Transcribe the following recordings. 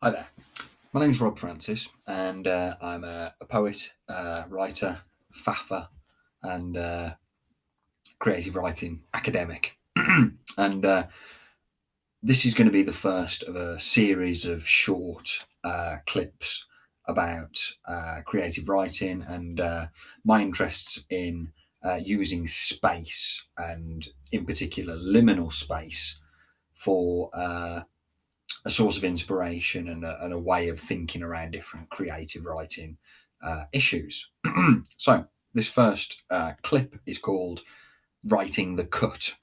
Hi there. My name's Rob Francis, and I'm a poet, writer, faffer, and creative writing academic. and This is going to be the first of a series of short clips about creative writing and my interests in using space, and in particular liminal space, for a source of inspiration and a way of thinking around different creative writing issues. So, this first clip is called "Writing the Cut,"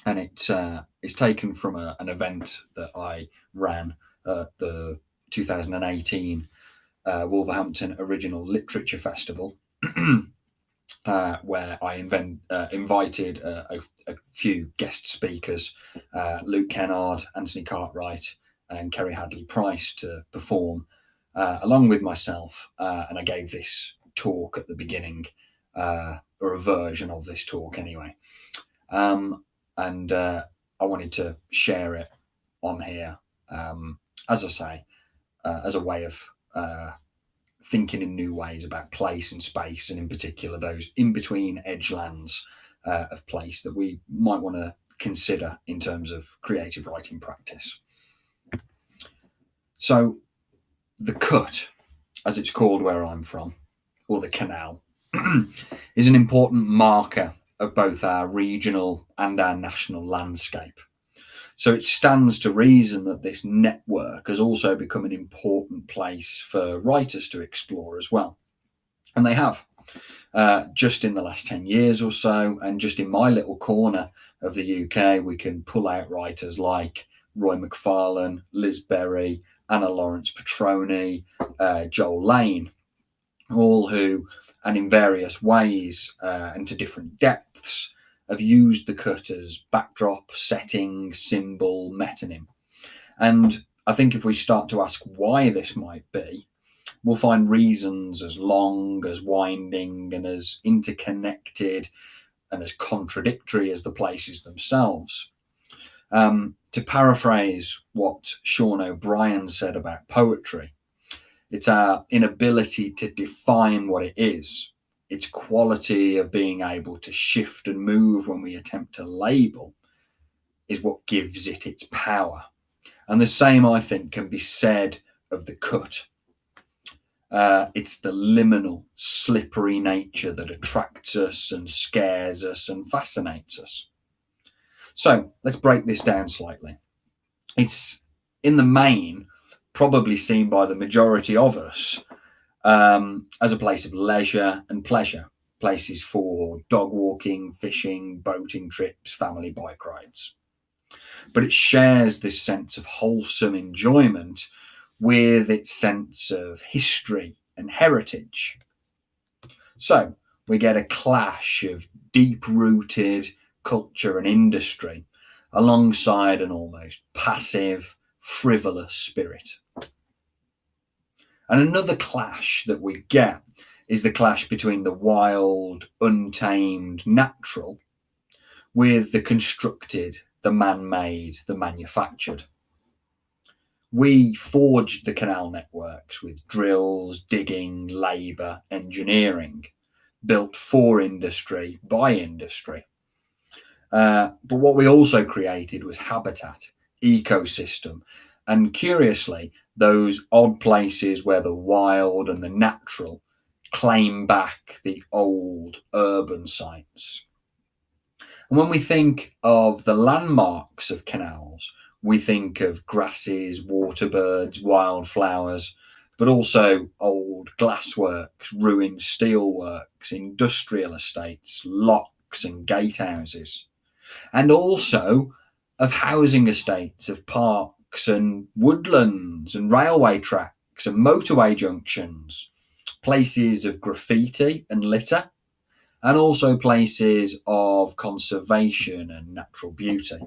and it's taken from an event that I ran at the 2018 Wolverhampton Original Literature Festival. Where I invited a few guest speakers, Luke Kennard, Anthony Cartwright, and Kerry Hadley Price, to perform along with myself. And I gave this talk at the beginning, or a version of this talk anyway. And I wanted to share it on here, as I say, as a way of thinking in new ways about place and space, and in particular those in between edge lands of place that we might want to consider in terms of creative writing practice. So, the cut, as it's called where I'm from, or the canal, is an important marker of both our regional and our national landscape. So it stands to reason that this network has also become an important place for writers to explore as well. And they have, just in the last 10 years or so, and just in my little corner of the UK, we can pull out writers like Roy McFarlane, Liz Berry, Anna Lawrence Petroni, Joel Lane, all who, and in various ways and to different depths, have used the cut as backdrop, setting, symbol, metonym. And I think if we start to ask why this might be, we'll find reasons as long, as winding, and as interconnected and as contradictory as the places themselves. To paraphrase what Sean O'Brien said about poetry, it's our inability to define what it is, its quality of being able to shift and move when we attempt to label, is what gives it its power. And the same, I think, can be said of the cut. It's the liminal, slippery nature that attracts us and scares us and fascinates us. So let's break this down slightly. It's, in the main, probably seen by the majority of us as a place of leisure and pleasure, places for dog walking, fishing, boating trips, family bike rides. But it shares this sense of wholesome enjoyment with its sense of history and heritage. So we get a clash of deep-rooted culture and industry alongside an almost passive, frivolous spirit. And another clash that we get is the clash between the wild, untamed, natural with the constructed, the man-made, the manufactured. We forged the canal networks with drills, digging, labour, engineering, built for industry, by industry. But what we also created was habitat, ecosystem, and curiously, those odd places where the wild and the natural claim back the old urban sites. And when we think of the landmarks of canals, we think of grasses, waterbirds, wildflowers, but also old glassworks, ruined steelworks, industrial estates, locks and gatehouses, and also of housing estates, of parks and woodlands and railway tracks and motorway junctions, places of graffiti and litter, and also places of conservation and natural beauty.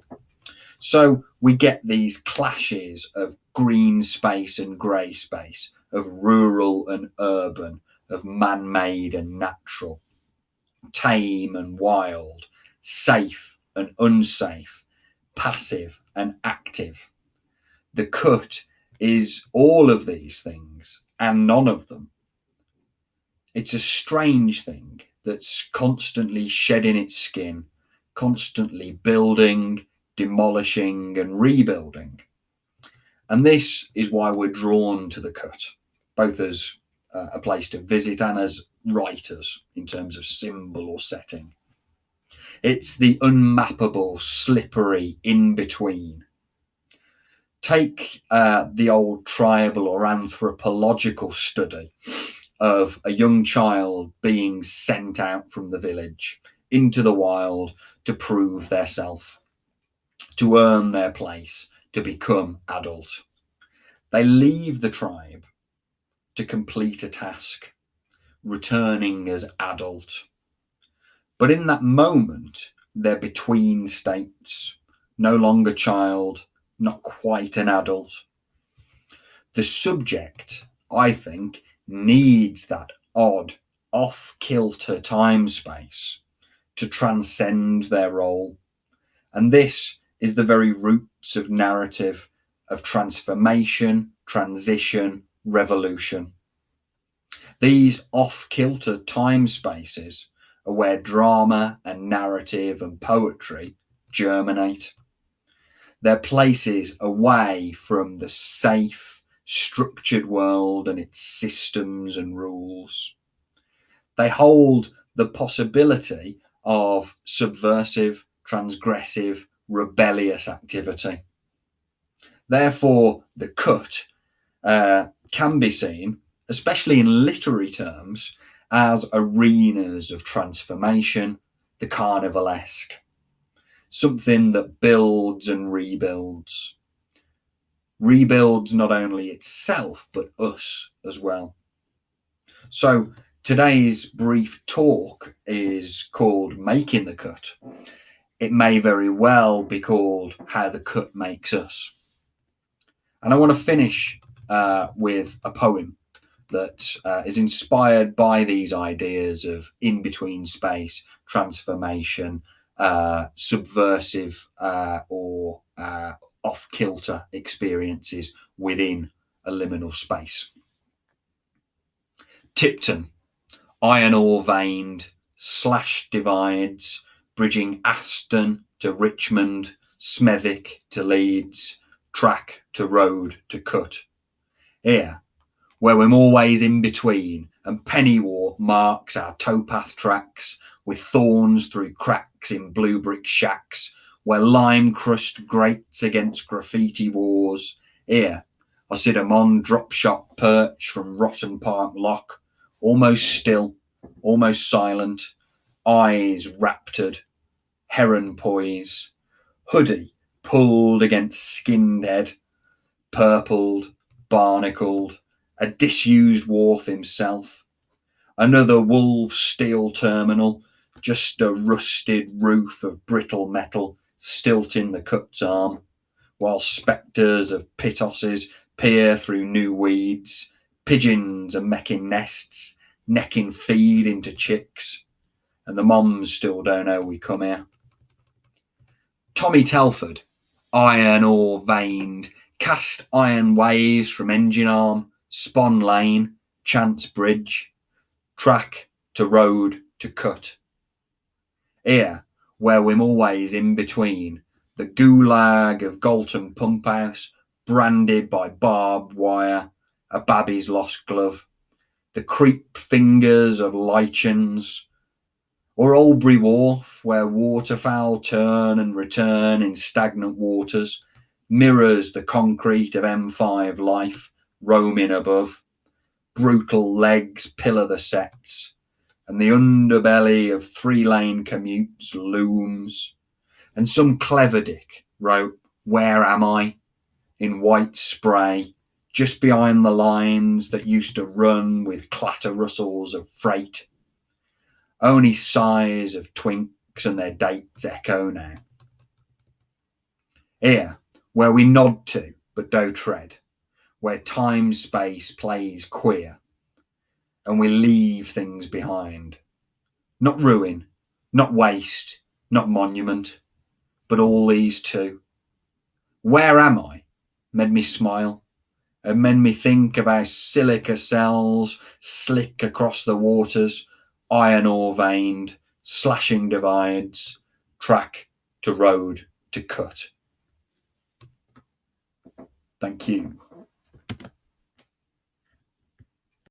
So we get these clashes of green space and grey space, of rural and urban, of man-made and natural, tame and wild, safe and unsafe, passive and active. The cut is all of these things and none of them. It's a strange thing that's constantly shedding its skin, constantly building, demolishing, and rebuilding. And this is why we're drawn to the cut, both as a place to visit and as writers in terms of symbol or setting. It's the unmappable, slippery in between. Take the old tribal or anthropological study of a young child being sent out from the village into the wild to prove their self, to earn their place, to become adult. They leave the tribe to complete a task, returning as adult. But in that moment, they're between states, no longer child, not quite an adult. The subject, I think, needs that odd, off-kilter time space to transcend their role. And this is the very roots of narrative, of transformation, transition, revolution. These off-kilter time spaces are where drama and narrative and poetry germinate. They're places away from the safe, structured world and its systems and rules. They hold the possibility of subversive, transgressive, rebellious activity. Therefore, the cut can be seen, especially in literary terms, as arenas of transformation, the carnivalesque, something that builds and rebuilds. Rebuilds not only itself, but us as well. So today's brief talk is called Making the Cut. It may very well be called How the Cut Makes Us. And I want to finish with a poem that is inspired by these ideas of in-between space, transformation, subversive or off-kilter experiences within a liminal space. Tipton, iron ore veined, slashed divides, bridging Aston to Richmond, Smethwick to Leeds, track to road to cut. Here, where we're always in between, and Pennywalk marks our towpath tracks with thorns through cracks in blue brick shacks, where lime crust grates against graffiti wars. Here, I sit among drop shot perch from Rotten Park Lock, almost still, almost silent, eyes raptured, heron poise, hoodie pulled against skinned head, purpled, barnacled, a disused wharf himself, another wolf steel terminal, just a rusted roof of brittle metal stilting the cut's arm, while spectres of pitosses peer through new weeds, pigeons are making nests, necking feed into chicks, and the moms still don't know we come here. Tommy Telford, iron ore veined, cast iron waves from engine arm, Spon Lane, Chance Bridge, track to road to cut. Here, where we're always in between, the gulag of Galton Pump House, branded by barbed wire, a babby's lost glove, the creep fingers of lichens, or Albury Wharf, where waterfowl turn and return in stagnant waters, mirrors the concrete of M5 life, roaming above, brutal legs pillar the sets, and the underbelly of three-lane commutes looms. And some clever dick wrote, "Where am I?" in white spray, just behind the lines that used to run with clatter rustles of freight. Only sighs of twinks and their dates echo now. Here, where we nod to but don't tread, where time-space plays queer, and we leave things behind. Not ruin, not waste, not monument, but all these too. Where am I? Made me smile, and made me think of how silica cells slick across the waters, iron ore veined, slashing divides, track to road to cut. Thank you.